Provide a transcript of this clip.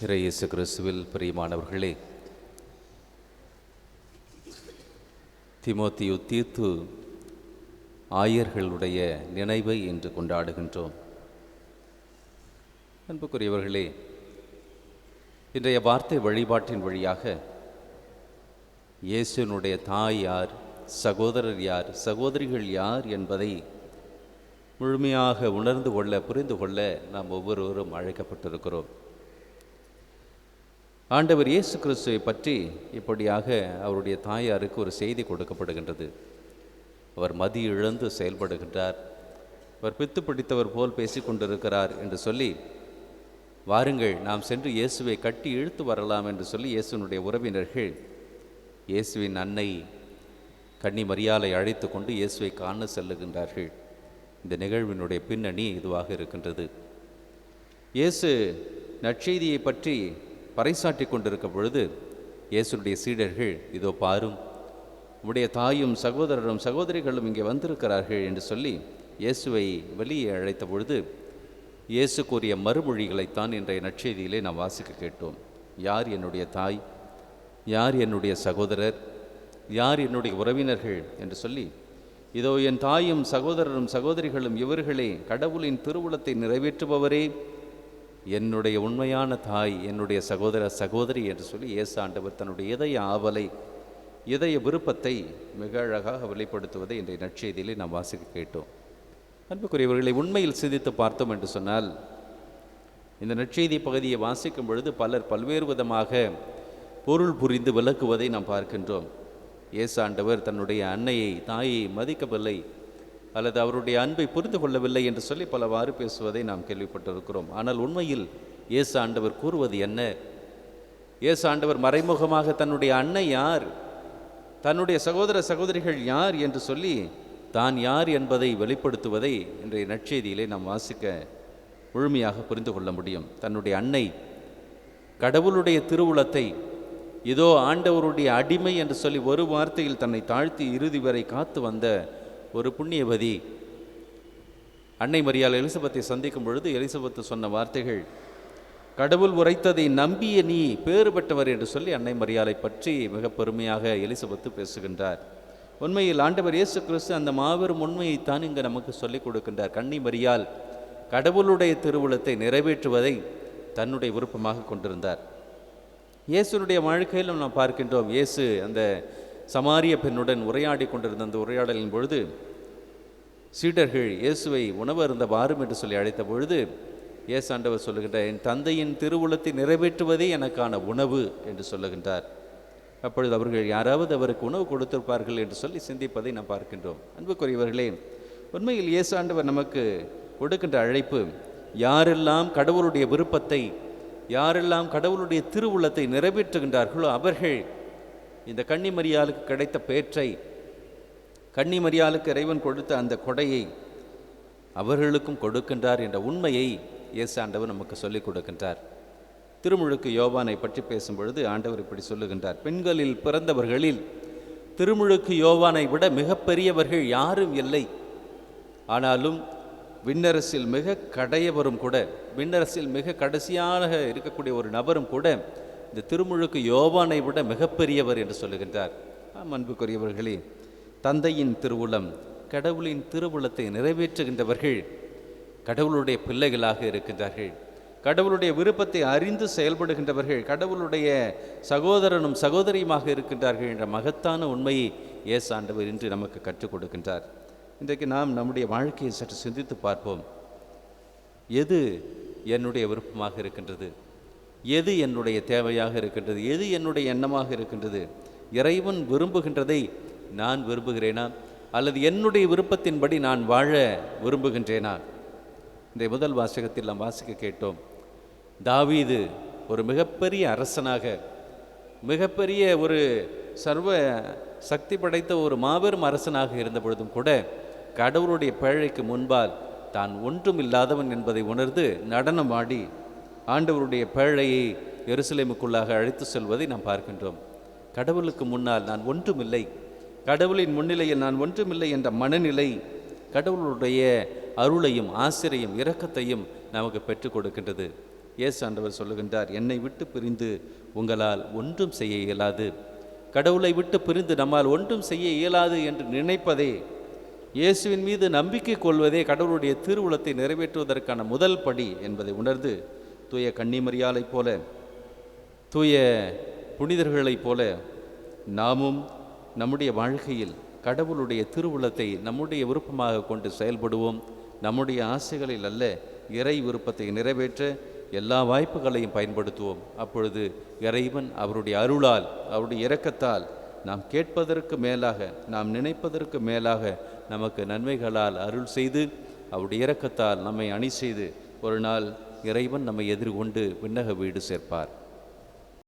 இயேசு கிறிஸ்துவில் பிரியமானவர்களே, தீமோத்தேயு தீத்து ஆயர்களுடைய நினைவை இன்று கொண்டாடுகின்றோம். அன்புக்குரியவர்களே, இன்றைய வார்த்தை வழிபாட்டின் வழியாக இயேசுனுடைய தாய் யார், சகோதரர் யார், சகோதரிகள் யார் என்பதை முழுமையாக உணர்ந்து கொள்ள, புரிந்து கொள்ள நாம் ஒவ்வொருவரும் அழைக்கப்பட்டிருக்கிறோம். ஆண்டவர் இயேசு கிறிஸ்துவை பற்றி இப்படியாக அவருடைய தாயாருக்கு ஒரு செய்தி கொடுக்கப்படுகின்றது. அவர் மதி இழந்து செயல்படுகின்றார், அவர் பித்து பிடித்தவர் போல் பேசி கொண்டிருக்கிறார் என்று சொல்லி, வாருங்கள் நாம் சென்று இயேசுவை கட்டி இழுத்து வரலாம் என்று சொல்லி இயேசுனுடைய உறவினர்கள் இயேசுவின் அன்னை கன்னி மரியாளை அழைத்து கொண்டு இயேசுவை காண செல்லுகின்றார்கள். இந்த நிகழ்வினுடைய பின்னணி இதுவாக இருக்கின்றது. இயேசு நற்செய்தியை பற்றி பறைசாற்றி கொண்டிருக்க பொழுது இயேசுடைய சீடர்கள், இதோ பாரும், உம்முடைய தாயும் சகோதரரும் சகோதரிகளும் இங்கே வந்திருக்கிறார்கள் என்று சொல்லி இயேசுவை வெளியே அழைத்த பொழுது இயேசு கூறிய மறுமொழிகளைத்தான் இன்றைய நற்செய்தியிலே நாம் வாசிக்க கேட்டோம். யார் என்னுடைய தாய், யார் என்னுடைய சகோதரர், யார் என்னுடைய உறவினர்கள் என்று சொல்லி, இதோ என் தாயும் சகோதரரும் சகோதரிகளும் இவர்களே, கடவுளின் திருவுளத்தை நிறைவேற்றுபவரே என்னுடைய உண்மையான தாய், என்னுடைய சகோதர சகோதரி என்று சொல்லி இயேசு ஆண்டவர் தன்னுடைய இதய ஆவலை, இதய விருப்பத்தை மிக அழகாக வெளிப்படுத்துவதை இன்றைய நற்செய்தியிலே நாம் வாசிக்க கேட்டோம். அன்புக்குரியவர்களை, உண்மையில் சிந்தித்து பார்த்தோம் என்று சொன்னால், இந்த நற்செய்தி பகுதியை வாசிக்கும் பொழுது பலர் பல்வேறு விதமாக பொருள் புரிந்து விளக்குவதை நாம் பார்க்கின்றோம். இயேசு ஆண்டவர் தன்னுடைய அன்னையை, தாயை மதிக்கவில்லை அல்லது அவருடைய அன்பை புரிந்து கொள்ளவில்லை என்று சொல்லி பலவாறு பேசுவதை நாம் கேள்விப்பட்டிருக்கிறோம். ஆனால் உண்மையில் இயேசு ஆண்டவர் கூறுவது என்ன? இயேசு ஆண்டவர் மறைமுகமாக தன்னுடைய அன்னை யார், தன்னுடைய சகோதர சகோதரிகள் யார் என்று சொல்லி தான் யார் என்பதை வெளிப்படுத்துவதை இன்றைய நற்செய்தியிலே நாம் வாசிக்க முழுமையாக புரிந்து கொள்ள முடியும். தன்னுடைய அன்னை கடவுளுடைய திருவுளத்தை, இதோ ஆண்டவருடைய அடிமை என்று சொல்லி ஒரு வார்த்தையில் தன்னை தாழ்த்தி இறுதி வரை காத்து வந்த ஒரு புண்ணியவதி. அன்னை மரியாள் எலிசபெத்தை சந்திக்கும் பொழுது எலிசபெத்து சொன்ன வார்த்தைகள், கடவுள் உரைத்ததை நம்பிய நீ பேறு பெற்றவர் என்று சொல்லி அன்னை மரியாளை பற்றி மிக பெருமையாக எலிசபெத்து பேசுகின்றார். உண்மையில் ஆண்டவர் இயேசு கிறிஸ்து அந்த மாபெரும் உண்மையைத்தான் இங்கு நமக்கு சொல்லிக் கொடுக்கின்றார். கன்னி மரியாள் கடவுளுடைய திருவுளத்தை நிறைவேற்றுவதை தன்னுடைய விருப்பமாக கொண்டிருந்தார். இயேசுனுடைய வாழ்க்கையிலும் நாம் பார்க்கின்றோம். இயேசு அந்த சமாரிய பெண்ணுடன் உரையாடி கொண்டிருந்த அந்த உரையாடலின் பொழுது சீடர்கள் இயேசுவை உணவு அருந்த வாரும் என்று சொல்லி அழைத்த பொழுது இயேசு ஆண்டவர் சொல்லுகின்றார், என் தந்தையின் திருவுளத்தை நிறைவேற்றுவதே எனக்கான உணவு என்று சொல்லுகின்றார். அப்பொழுது அவர்கள் யாராவது அவருக்கு உணவு கொடுத்திருப்பார்கள் என்று சொல்லி சிந்திப்பதை நாம் பார்க்கின்றோம். அன்புக்குரியவர்களே, உண்மையில் இயேசு ஆண்டவர் நமக்கு கொடுக்கின்ற அழைப்பு, யாரெல்லாம் கடவுளுடைய விருப்பத்தை, யாரெல்லாம் கடவுளுடைய திருவுளத்தை நிறைவேற்றுகின்றார்களோ அவர்கள் இந்த கன்னி மரியாளுக்கு கிடைத்த பேற்றை, கன்னி மரியாளுக்கு இறைவன் கொடுத்த அந்த கொடையை அவர்களுக்கும் கொடுக்கின்றார் என்ற உண்மையை இயேசு ஆண்டவர் நமக்கு சொல்லிக் கொடுக்கின்றார். திருமுழுக்கு யோவானை பற்றி பேசும்பொழுது ஆண்டவர் இப்படி சொல்லுகின்றார், பெண்களில் பிறந்தவர்களில் திருமுழுக்கு யோவானை விட மிகப்பெரியவர்கள் யாரும் இல்லை. ஆனாலும் விண்ணரசில் மிக கடையவரும் கூட, விண்ணரசில் மிக கடைசியாக இருக்கக்கூடிய ஒரு நபரும் கூட இந்த திருமுழுக்கு யோவானை விட மிகப்பெரியவர் என்று சொல்லுகின்றார். அன்புக்குரியவர்களே, தந்தையின் திருவுளம், கடவுளின் திருவுளத்தை நிறைவேற்றுகின்றவர்கள் கடவுளுடைய பிள்ளைகளாக இருக்கின்றார்கள். கடவுளுடைய விருப்பத்தை அறிந்து செயல்படுகின்றவர்கள் கடவுளுடைய சகோதரனும் சகோதரியுமாக இருக்கின்றார்கள் என்ற மகத்தான உண்மையை இயேசு ஆண்டவர் இன்று நமக்கு கற்றுக் கொடுக்கின்றார். இன்றைக்கு நாம் நம்முடைய வாழ்க்கையை சற்று சிந்தித்து பார்ப்போம். எது என்னுடைய விருப்பமாக இருக்கின்றது? எது என்னுடைய தேவையாக இருக்கின்றது? எது என்னுடைய எண்ணமாக இருக்கின்றது? இறைவன் விரும்புகின்றதை நான் விரும்புகிறேனா அல்லது என்னுடைய விருப்பத்தின்படி நான் வாழ விரும்புகின்றேனா? இந்த முதல் வாசகத்தில் நாம் வாசிக்க கேட்டோம், தாவீது ஒரு மிகப்பெரிய அரசனாக, மிகப்பெரிய ஒரு சர்வ சக்தி படைத்த ஒரு மாபெரும் அரசனாக இருந்த பொழுதும் கூட கடவுளுடைய பேழைக்கு முன்பால் தான் ஒன்றும் இல்லாதவன் என்பதை உணர்ந்து நடனம் ஆடி ஆண்டவருடைய பேழையை எருசலேமுக்குள்ளாக அழைத்து செல்வதை நாம் பார்க்கின்றோம். கடவுளுக்கு முன்னால் நான் ஒன்றுமில்லை, கடவுளின் முன்னிலையில் நான் ஒன்றுமில்லை என்ற மனநிலை கடவுளுடைய அருளையும் ஆசிரையும் இரக்கத்தையும் நமக்கு பெற்றுக் கொடுக்கின்றது. இயேசு ஆண்டவர் சொல்லுகின்றார், என்னை விட்டு பிரிந்து உங்களால் ஒன்றும் செய்ய இயலாது. கடவுளை விட்டு பிரிந்து நம்மால் ஒன்றும் செய்ய இயலாது என்று நினைப்பதே, இயேசுவின் மீது நம்பிக்கை கொள்வதே கடவுளுடைய திருவுளத்தை நிறைவேற்றுவதற்கான முதல் படி என்பதை உணர்ந்து, தூய கன்னிமரியாளைப் போல, தூய புனிதர்களைப் போல நாமும் நம்முடைய வாழ்க்கையில் கடவுளுடைய திருவுளத்தை நம்முடைய விருப்பமாக கொண்டு செயல்படுவோம். நம்முடைய ஆசைகளில் அல்ல, இறை விருப்பத்தை நிறைவேற்ற எல்லா வாய்ப்புகளையும் பயன்படுத்துவோம். அப்பொழுது இறைவன் அவருடைய அருளால், அவருடைய இரக்கத்தால் நாம் கேட்பதற்கு மேலாக, நாம் நினைப்பதற்கு மேலாக நமக்கு நன்மைகளால் அருள் செய்து, அவருடைய இரக்கத்தால் நம்மை அணி செய்து ஒரு நாள் இறைவன் நம்மை எதிர்கொண்டு விண்ணக வீடு சேர்ப்பார்.